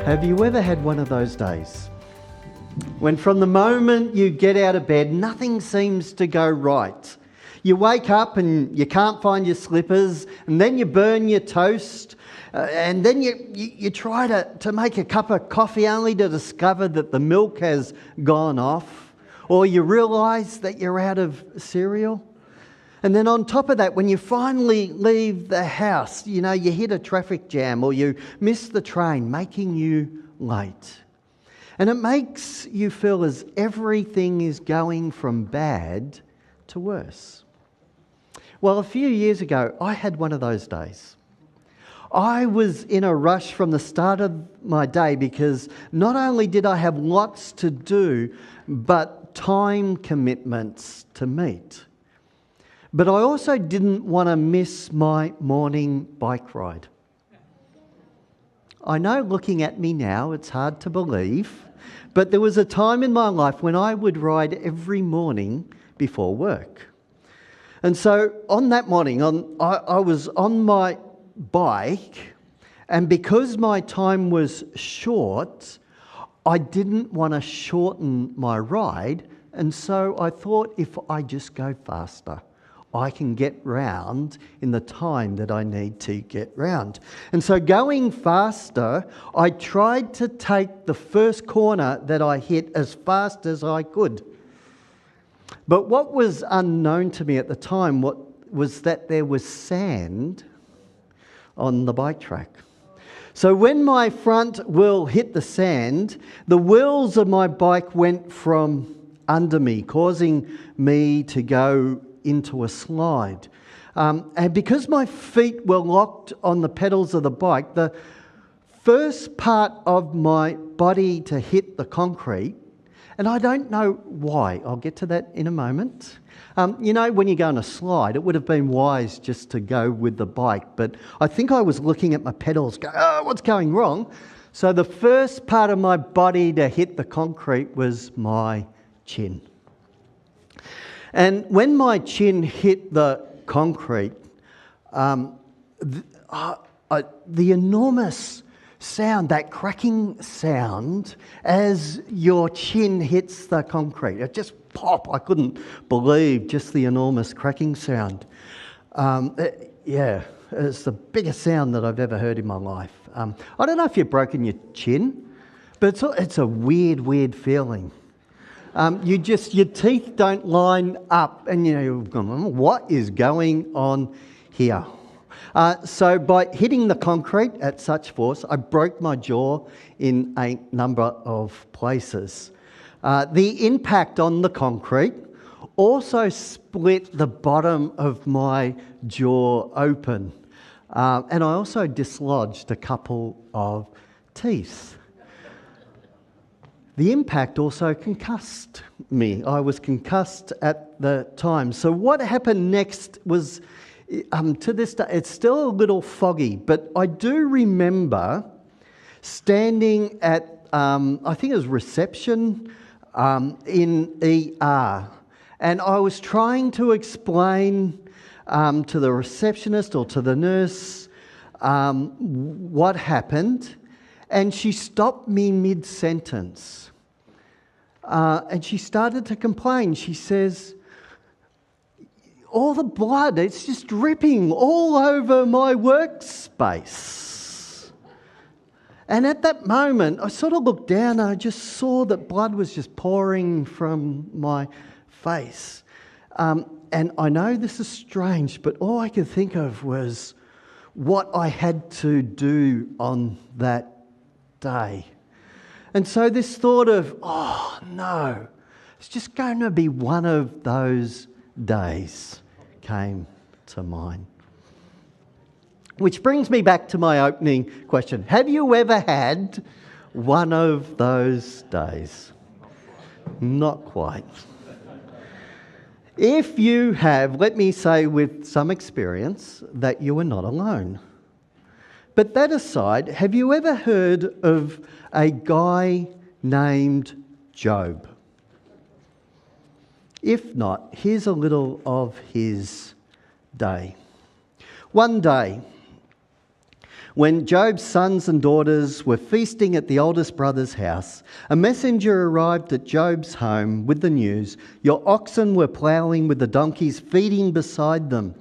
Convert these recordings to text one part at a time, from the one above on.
Have you ever had one of those days when from the moment you get out of bed, nothing seems to go right? You wake up and you can't find your slippers, and then you burn your toast, and then you try to make a cup of coffee only to discover that the milk has gone off, or you realise that you're out of cereal. And then on top of that, when you finally leave the house, you hit a traffic jam or you miss the train, making you late. And it makes you feel as everything is going from bad to worse. Well, a few years ago, I had one of those days. I was in a rush from the start of my day because not only did I have lots to do, but time commitments to meet. But I also didn't want to miss my morning bike ride. I know looking at me now, it's hard to believe, but there was a time in my life when I would ride every morning before work. And so on that morning, I was on my bike, and because my time was short, I didn't want to shorten my ride, and so I thought if I just go faster, I can get round in the time that I need to get round. And so going faster, I tried to take the first corner that I hit as fast as I could. But what was unknown to me at the time was that there was sand on the bike track. So when my front wheel hit the sand, the wheels of my bike went from under me, causing me to go into a slide. And because my feet were locked on the pedals of the bike, the first part of my body to hit the concrete, and I don't know why, I'll get to that in a moment. When you go on a slide, it would have been wise just to go with the bike, but I think I was looking at my pedals going, what's going wrong? So the first part of my body to hit the concrete was my chin. And when my chin hit the concrete, the enormous sound, that cracking sound as your chin hits the concrete, it just pop. I couldn't believe just the enormous cracking sound. It's the biggest sound that I've ever heard in my life. I don't know if you've broken your chin, but it's a weird feeling. Your teeth don't line up, and you're going, what is going on here? So by hitting the concrete at such force, I broke my jaw in a number of places. The impact on the concrete also split the bottom of my jaw open, and I also dislodged a couple of teeth. The impact also concussed me. I was concussed at the time. So what happened next was, to this day, it's still a little foggy, but I do remember standing at, I think it was reception in ER, and I was trying to explain to the receptionist or to the nurse what happened, and she stopped me mid-sentence. And she started to complain. She says, all the blood, it's just dripping all over my workspace. And at that moment, I sort of looked down and I just saw that blood was just pouring from my face. And I know this is strange, but all I could think of was what I had to do on that day. And so this thought of, oh no, it's just going to be one of those days came to mind. Which brings me back to my opening question. Have you ever had one of those days? Not quite. If you have, let me say with some experience that you are not alone. But that aside, have you ever heard of a guy named Job? If not, here's a little of his day. One day, When Job's sons and daughters were feasting at the oldest brother's house, a messenger arrived at Job's home with the news, "Your oxen were ploughing with the donkeys feeding beside them.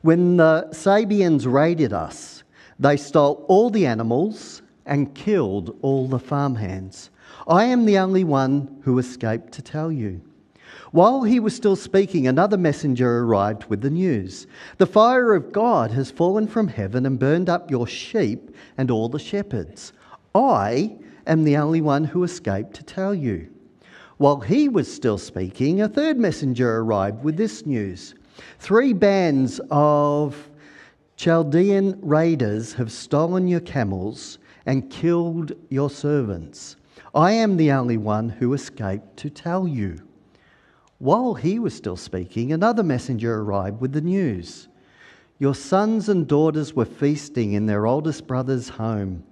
When the Sabeans raided us, they stole all the animals and killed all the farmhands. I am the only one who escaped to tell you." While he was still speaking, another messenger arrived with the news. "The fire of God has fallen from heaven and burned up your sheep and all the shepherds. I am the only one who escaped to tell you." While he was still speaking, a third messenger arrived with this news. "3 bands of Chaldean raiders have stolen your camels and killed your servants. I am the only one who escaped to tell you." While he was still speaking, another messenger arrived with the news. "Your sons and daughters were feasting in their oldest brother's home.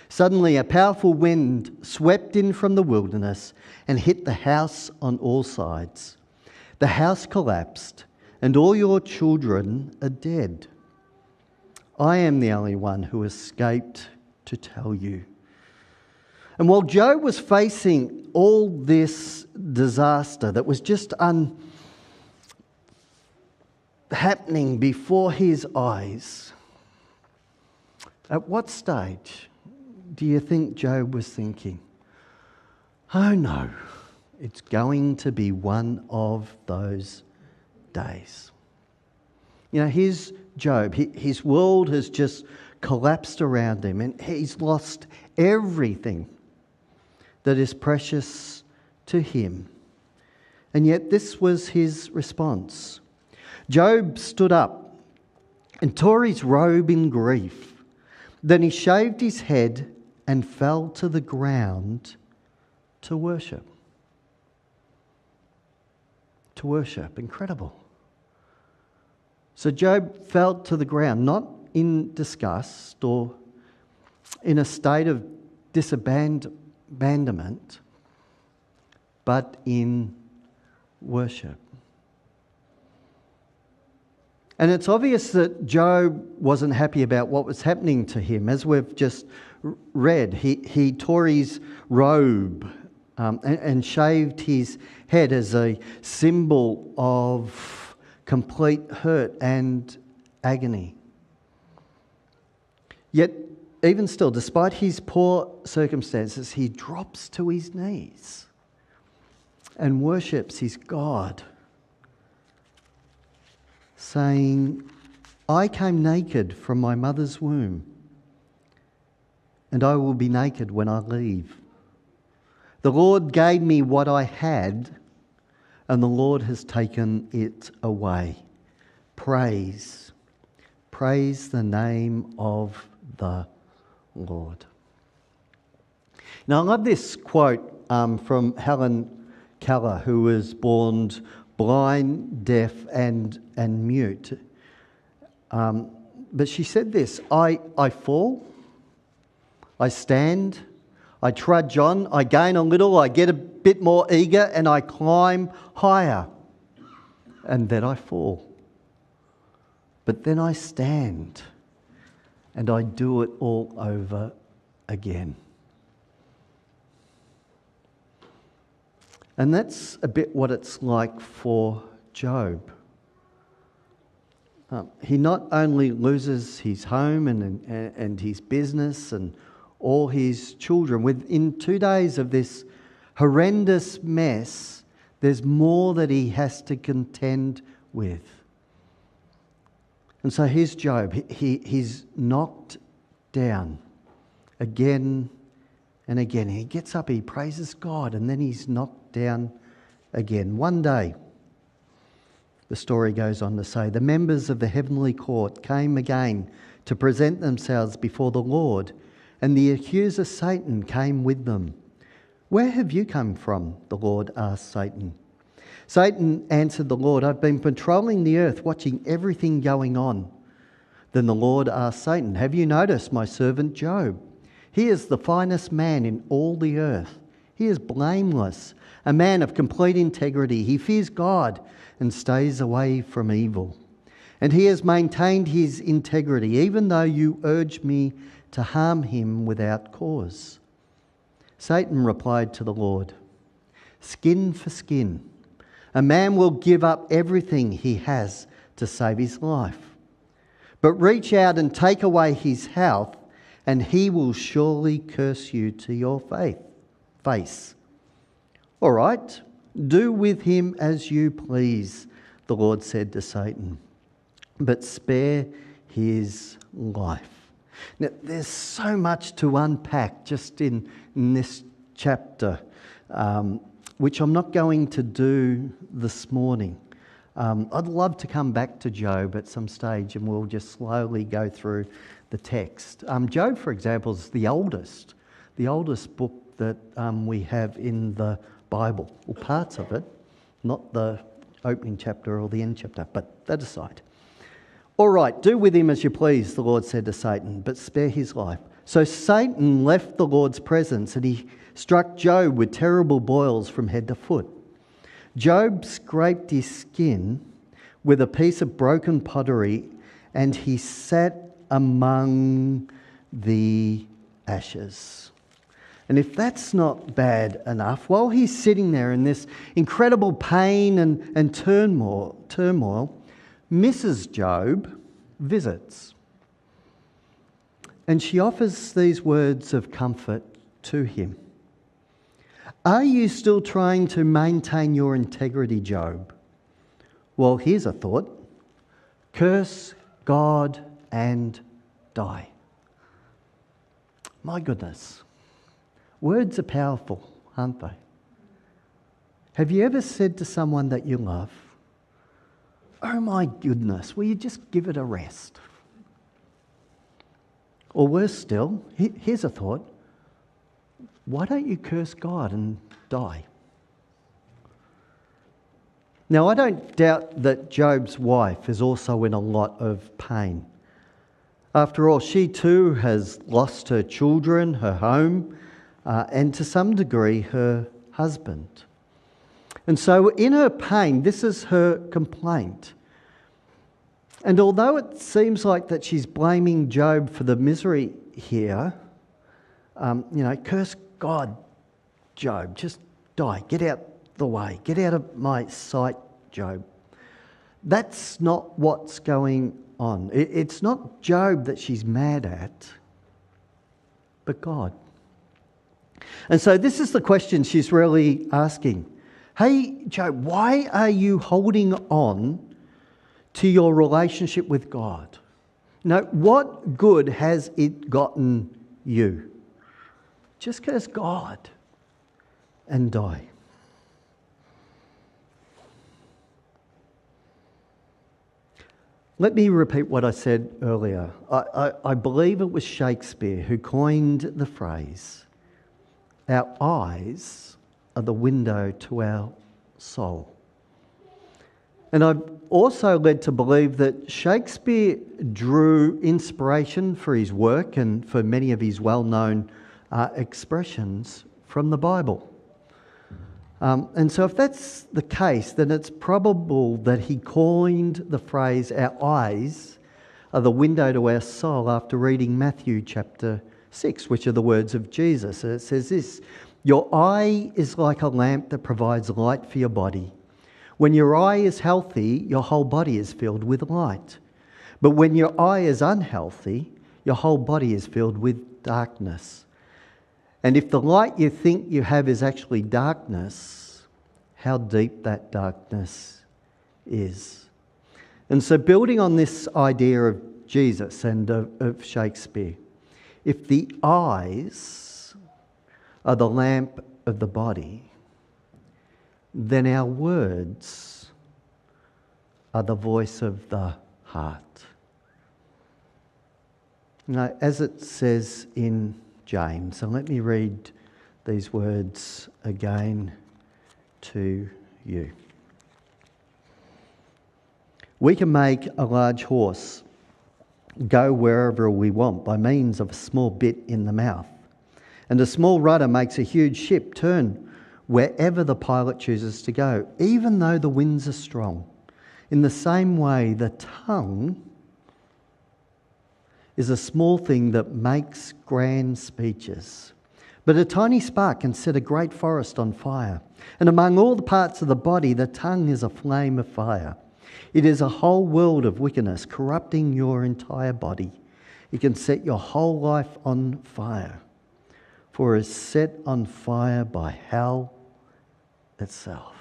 Suddenly, a powerful wind swept in from the wilderness and hit the house on all sides. The house collapsed, and all your children are dead. I am the only one who escaped to tell you." And while Job was facing all this disaster that was just happening before his eyes, at what stage do you think Job was thinking, "Oh no, it's going to be one of those days"? You know, here's Job. His world has just collapsed around him and he's lost everything that is precious to him. And yet this was his response. Job stood up and tore his robe in grief. Then he shaved his head and fell to the ground to worship. To worship. Incredible. So Job fell to the ground, not in disgust or in a state of disabandonment, but in worship. And it's obvious that Job wasn't happy about what was happening to him. As we've just read, he tore his robe and shaved his head as a symbol of complete hurt and agony. Yet, even still, despite his poor circumstances, he drops to his knees and worships his God, saying, "I came naked from my mother's womb, and I will be naked when I leave. The Lord gave me what I had, and the Lord has taken it away. Praise the name of the Lord." Now, I love this quote from Helen Keller, who was born blind, deaf, and mute. But she said this: I fall, I stand, I trudge on, I gain a little, I get a bit more eager, and I climb higher. And then I fall. But then I stand, and I do it all over again. And that's a bit what it's like for Job. He not only loses his home and his business and all his children. Within 2 days of this horrendous mess, there's more that he has to contend with. And so here's Job. He's knocked down again and again. He gets up, he praises God, and then he's knocked down again. One day, the story goes on to say, the members of the heavenly court came again to present themselves before the Lord, and the accuser Satan came with them. "Where have you come from?" the Lord asked Satan. Satan answered the Lord, "I've been patrolling the earth, watching everything going on." Then the Lord asked Satan, "Have you noticed my servant Job? He is the finest man in all the earth. He is blameless, a man of complete integrity. He fears God and stays away from evil. And he has maintained his integrity, even though you urged me to harm him without cause. Satan replied to the Lord, "Skin for skin. A man will give up everything he has to save his life. But reach out and take away his health, and he will surely curse you to your face. All right, do with him as you please," the Lord said to Satan, "but spare his life." Now, there's so much to unpack just in this chapter, which I'm not going to do this morning. I'd love to come back to Job at some stage and we'll just slowly go through the text. Job, for example, is the oldest book that we have in the Bible, or parts of it, not the opening chapter or the end chapter, but that aside. "All right, do with him as you please," the Lord said to Satan, "but spare his life." So Satan left the Lord's presence and he struck Job with terrible boils from head to foot. Job scraped his skin with a piece of broken pottery and he sat among the ashes. And if that's not bad enough, while he's sitting there in this incredible pain and turmoil, Mrs. Job visits. And she offers these words of comfort to him. "Are you still trying to maintain your integrity, Job? Well, here's a thought. Curse God and die." My goodness. Words are powerful, aren't they? Have you ever said to someone that you love, "Oh my goodness, will you just give it a rest?" Or worse still, here's a thought. Why don't you curse God and die? Now, I don't doubt that Job's wife is also in a lot of pain. After all, she too has lost her children, her home, and to some degree her husband. And so in her pain, this is her complaint. And although it seems like that she's blaming Job for the misery here, curse God, Job, just die, get out the way, get out of my sight, Job. That's not what's going on. It's not Job that she's mad at, but God. And so this is the question she's really asking. Hey, Job, why are you holding on to your relationship with God? Now, what good has it gotten you? Just curse God and die. Let me repeat what I said earlier. I believe it was Shakespeare who coined the phrase, "Our eyes are the window to our soul." And I'm also led to believe that Shakespeare drew inspiration for his work and for many of his well-known expressions from the Bible. And so if that's the case, then it's probable that he coined the phrase, "Our eyes are the window to our soul," after reading Matthew chapter 6, which are the words of Jesus. And it says this, "Your eye is like a lamp that provides light for your body. When your eye is healthy, your whole body is filled with light. But when your eye is unhealthy, your whole body is filled with darkness. And if the light you think you have is actually darkness, how deep that darkness is." And so building on this idea of Jesus and of Shakespeare, if the eyes are the lamp of the body, then our words are the voice of the heart. Now, as it says in James, and let me read these words again to you. "We can make a large horse go wherever we want by means of a small bit in the mouth. And a small rudder makes a huge ship turn wherever the pilot chooses to go, even though the winds are strong. In the same way, the tongue is a small thing that makes grand speeches. But a tiny spark can set a great forest on fire. And among all the parts of the body, the tongue is a flame of fire. It is a whole world of wickedness, corrupting your entire body. It can set your whole life on fire, for it is set on fire by hell itself.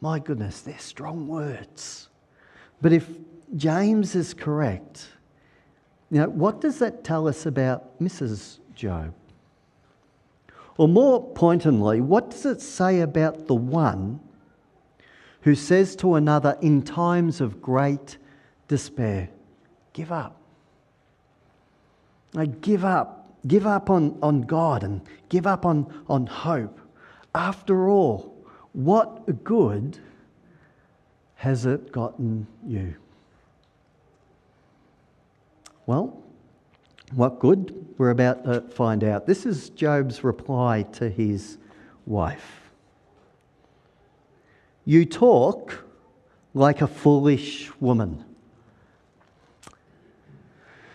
My goodness, they're strong words. But if James is correct, what does that tell us about Mrs. Job? Or more pointedly, what does it say about the one who says to another in times of great despair, give up? Give up. Give up on God and give up on hope. After all, what good has it gotten you? Well, what good? We're about to find out. This is Job's reply to his wife. You talk like a foolish woman.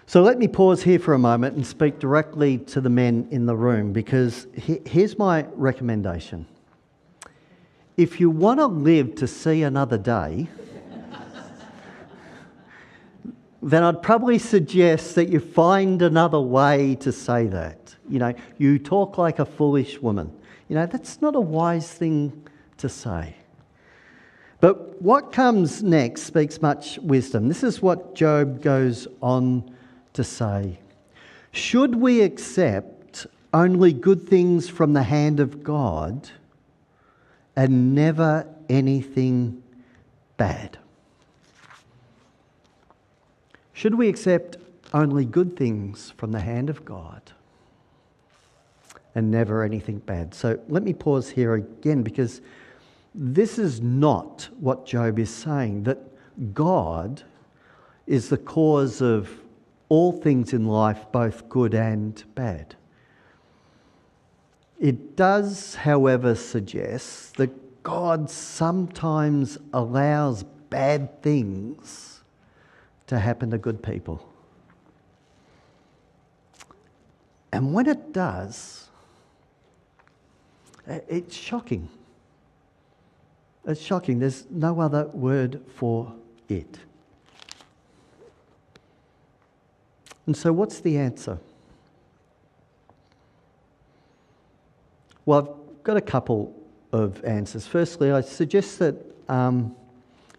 So let me pause here for a moment and speak directly to the men in the room, because here's my recommendation. If you want to live to see another day, then I'd probably suggest that you find another way to say that. You talk like a foolish woman. That's not a wise thing to say. But what comes next speaks much wisdom. This is what Job goes on to say. Should we accept only good things from the hand of God and never anything bad? Should we accept only good things from the hand of God and never anything bad? So let me pause here again, because this is not what Job is saying, that God is the cause of all things in life, both good and bad. It does, however, suggest that God sometimes allows bad things to happen to good people. And when it does, it's shocking. It's shocking. There's no other word for it. And so what's the answer? Well, I've got a couple of answers. Firstly, I suggest that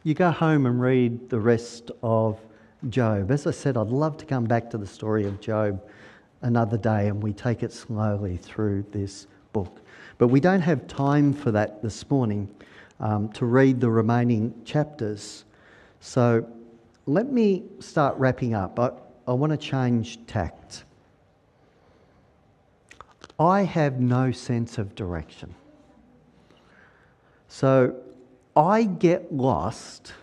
you go home and read the rest of Job. As I said, I'd love to come back to the story of Job another day and we take it slowly through this book. But we don't have time for that this morning to read the remaining chapters. So let me start wrapping up. I want to change tact. I have no sense of direction. So I get lost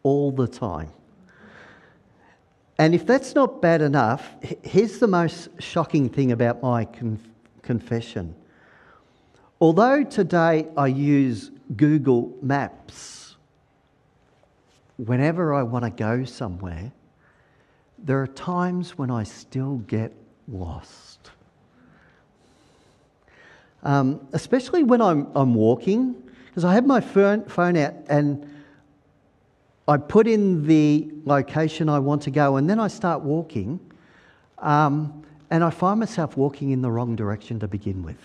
all the time. And if that's not bad enough, here's the most shocking thing about my confession. Although today I use Google Maps whenever I want to go somewhere, there are times when I still get lost. Especially when I'm walking, because I have my phone out and I put in the location I want to go and then I start walking and I find myself walking in the wrong direction to begin with.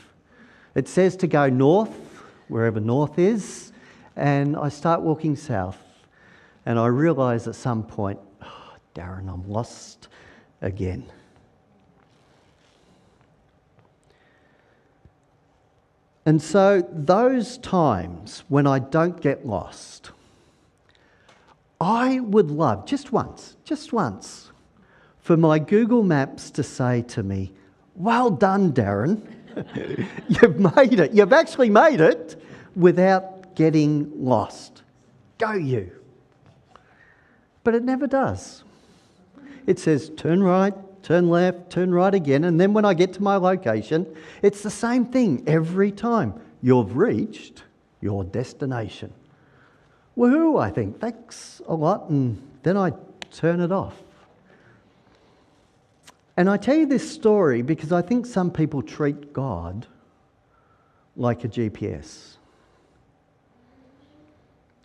It says to go north, wherever north is, and I start walking south and I realise at some point, oh, Darren, I'm lost again. And so those times when I don't get lost, I would love, just once, for my Google Maps to say to me, well done, Darren. You've made it. You've actually made it without getting lost. Go you. But it never does. It says turn right, turn left, turn right again, and then when I get to my location, it's the same thing every time. You've reached your destination. Woohoo, I think. Thanks a lot, and then I turn it off. And I tell you this story because I think some people treat God like a GPS.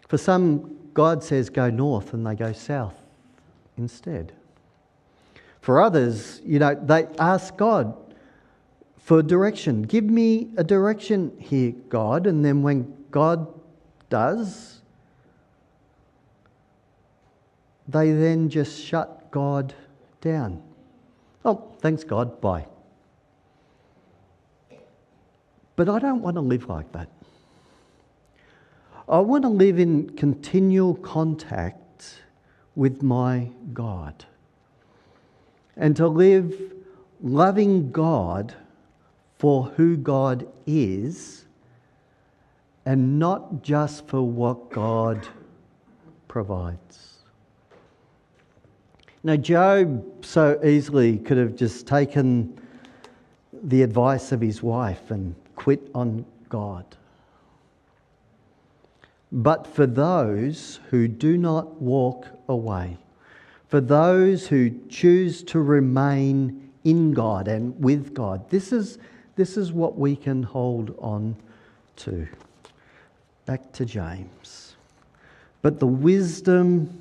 For some, God says go north and they go south instead. For others, they ask God for direction. Give me a direction here, God. And then when God does, they then just shut God down. Oh, thanks God, bye. But I don't want to live like that. I want to live in continual contact with my God. And to live loving God for who God is and not just for what God provides. Now, Job so easily could have just taken the advice of his wife and quit on God. But for those who do not walk away, for those who choose to remain in God and with God, this is what we can hold on to. Back to James. But the wisdom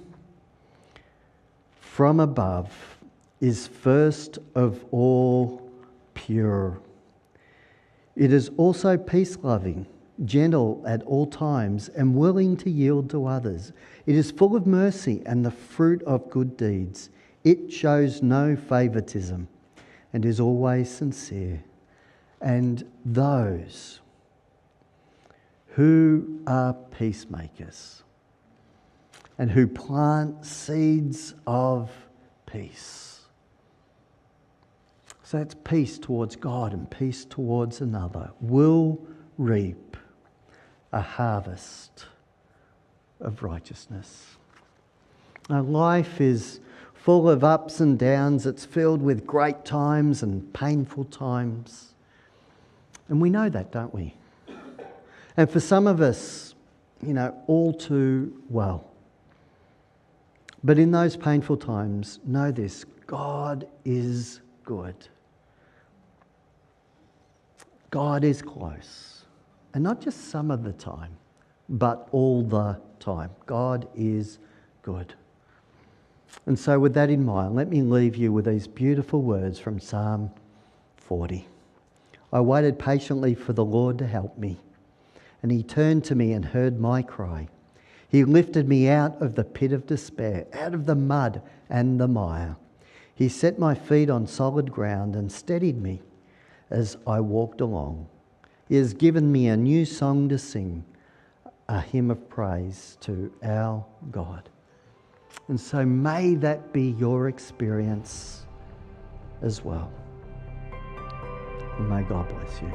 from above is first of all pure. It is also peace-loving, gentle at all times, and willing to yield to others. It is full of mercy and the fruit of good deeds. It shows no favoritism and is always sincere. And those who are peacemakers and who plant seeds of peace. So it's peace towards God and peace towards another, will reap a harvest of righteousness. Our life is full of ups and downs. It's filled with great times and painful times. And we know that, don't we? And for some of us, all too well. But in those painful times, know this: God is good. God is close. And not just some of the time, but all the time. God is good. And so with that in mind, let me leave you with these beautiful words from Psalm 40. I waited patiently for the Lord to help me, and he turned to me and heard my cry. He lifted me out of the pit of despair, out of the mud and the mire. He set my feet on solid ground and steadied me as I walked along. He has given me a new song to sing, a hymn of praise to our God. And so may that be your experience as well. And may God bless you.